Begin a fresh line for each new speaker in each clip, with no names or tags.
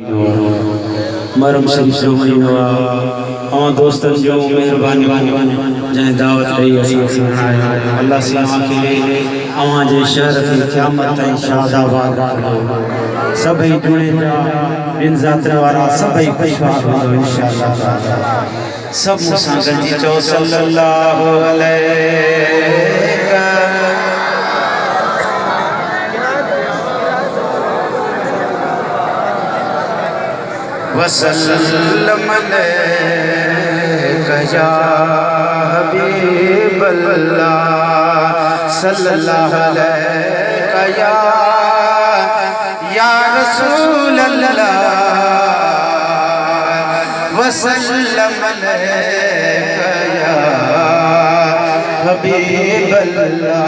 मरम शरीफ जो महीनो और दोस्तन जो मेहरबानी जैं दावत रही अल्लाह से आके अवां जे शहर की क़यामत ताईं शादाबाद सभई जुड़े इन ज़ातर वारा सभई खुशहाल हो इंशाअल्लाह सब मूंसां गॾिजी चओ सल्लल्लाहु अलैहि वसल्लम अलैका या हबीबल्लाह सल्लल्लाहु अलैका या रसूलल्लाह वसल्लम अलैका या हबीबल्लाह।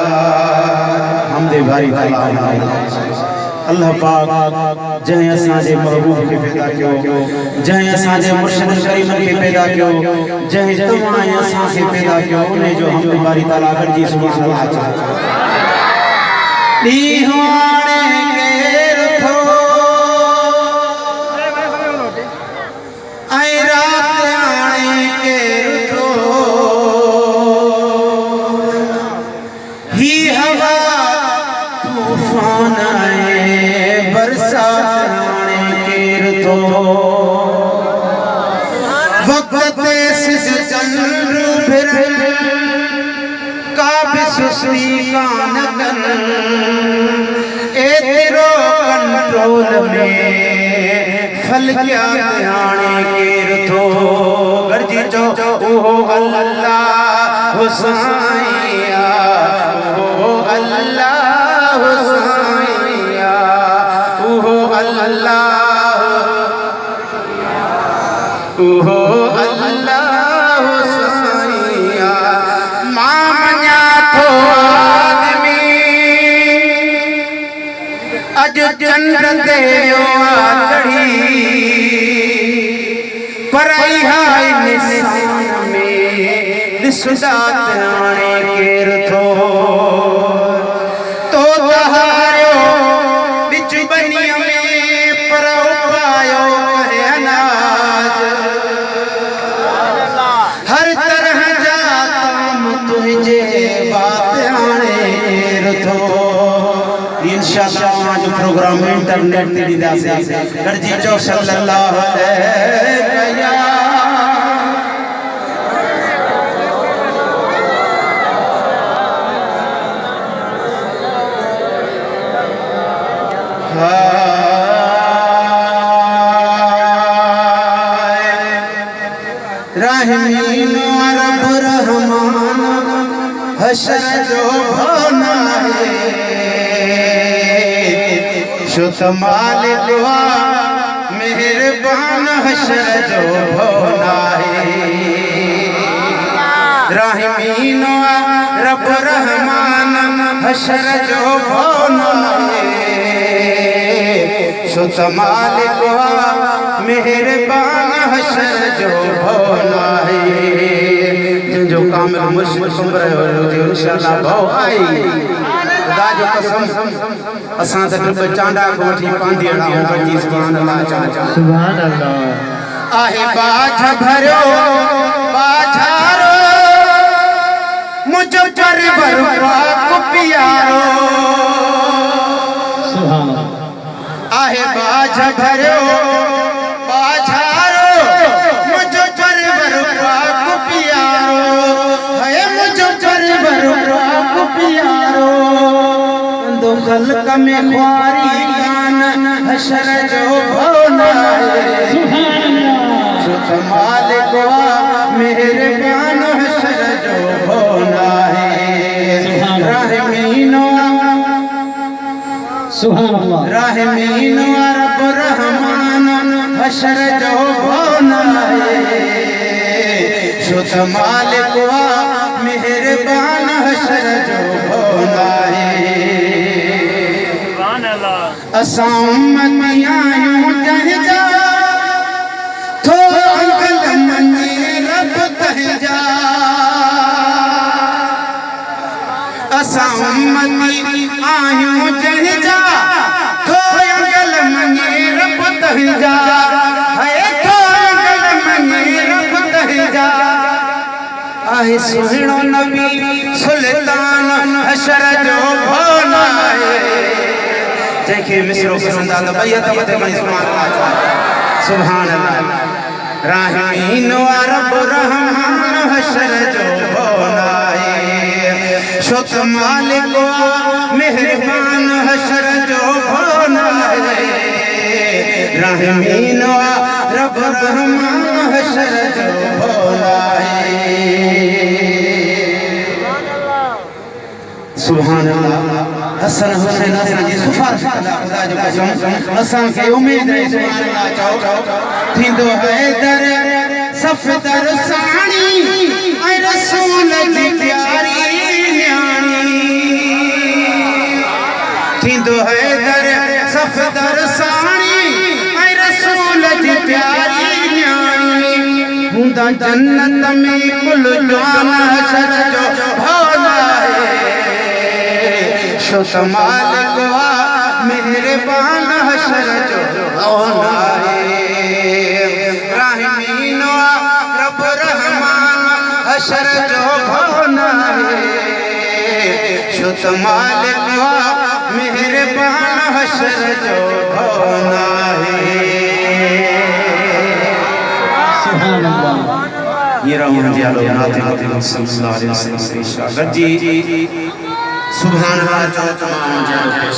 हमदे भाई अल्लाह पाक जैं असांजे महबूब के पैदा कियो, जैं असांजे मुर्शिद करीम के पैदा कियो, जैं तमाम असां के पैदा कियो उन्हें जो हम बारी ताला गॾिजी सुभान अल्लाह दीवाने केर थो ऐं रात आणे केर थो ही हवा तूफान वक्त सिज चंद्र फिर का भी सुस्ती कान कन ए तेरो कंट्रोल में फल क्या आने केर थो गरजी जो ओ अल्लाह हुसैया ओ अल्लाह हुसैया ओ अल्लाह ओहो अल्लाह हुसैया मामन्या थो आदमी अज चंद्र ते चढ़ी पर हाय निशान में दिसदा ताणे केर थो तो तहारो बिच बनिया में पर उपायो करे अनाज हर तरह जा काम तुझे बात आने रथो इंशाअल्लाह आज प्रोग्राम इंटरनेट ते दीदा से गॾिजी चओ सल्लल्लाहु अलैहि या रहमीन रब रहमान हशर जो भनाए शुत मालिक वा मेहरबान हशर जो भनाए रहमीन रब रहमान हशर जो भनाए शुत मालिक वा मेहरबान हशर जो भोला है जो कामिल मुर्शिद सुमरे इंशाअल्लाह भौ आई खुदा जो कसम असां त टब चांडा को वठी पांदियड़ा गॾिजी सुभान अल्लाह सुभान अल्लाह आहे बाझ भरियो बाझारो मुझ पर बरवा को प्यारो सुभान अल्लाह आहे बाझ भरियो खल्क में ख्वारी कान हशर जो भोला सुभान अल्लाह शुत मालिक वा मेहरबान हशर जो भोला है रहमीन सुभान अल्लाह रहमीन रब रहमान हशर जो भोला है शुत मालिक वा मेहरबान हशर जो भोला है असां उम्मतियां जह जा थो अंगल मने रब कह जा असां उम्मती आहियूं जह जा थो अंगल मने रब कह जा आहे सुहिणो नबी सुल्तान हशर जो भोला जंहिंखे मिसरो पसंदि आहे त बैत मथे खणी सुभान अल्लाह राहीमीन रब रहमान हशर जो भोला शो त मालिक मेहरबान हशर जो भोला राहीमीन रब रहमान हशर जो भोला सुभान अल्लाह हसन हुसैन हसन जी सिफारिश खुदा जो कसम असां खे उम्मीद है सुभान अल्लाह चओ थींदो हैदर सफदर साणी ऐं रसूल जी प्यारी न्याणी थींदो हैदर सफदर साणी ऐं रसूल जी प्यारी न्याणी हूंदा जन्नत में कुल जवान हशर जो भोला शो त मालिक मेहरबान हशर जो भोला राहीमीन रब रहमान हशर जो भोला शो त मालिक मेहरबान हशर जो भोला सुभान अल्लाह ये रहमान जी आलो नाते सल्लल्लाहु अलैहि वसल्लम की शागिर्द जी सुभान अल्लाह जो तमाम जान पेश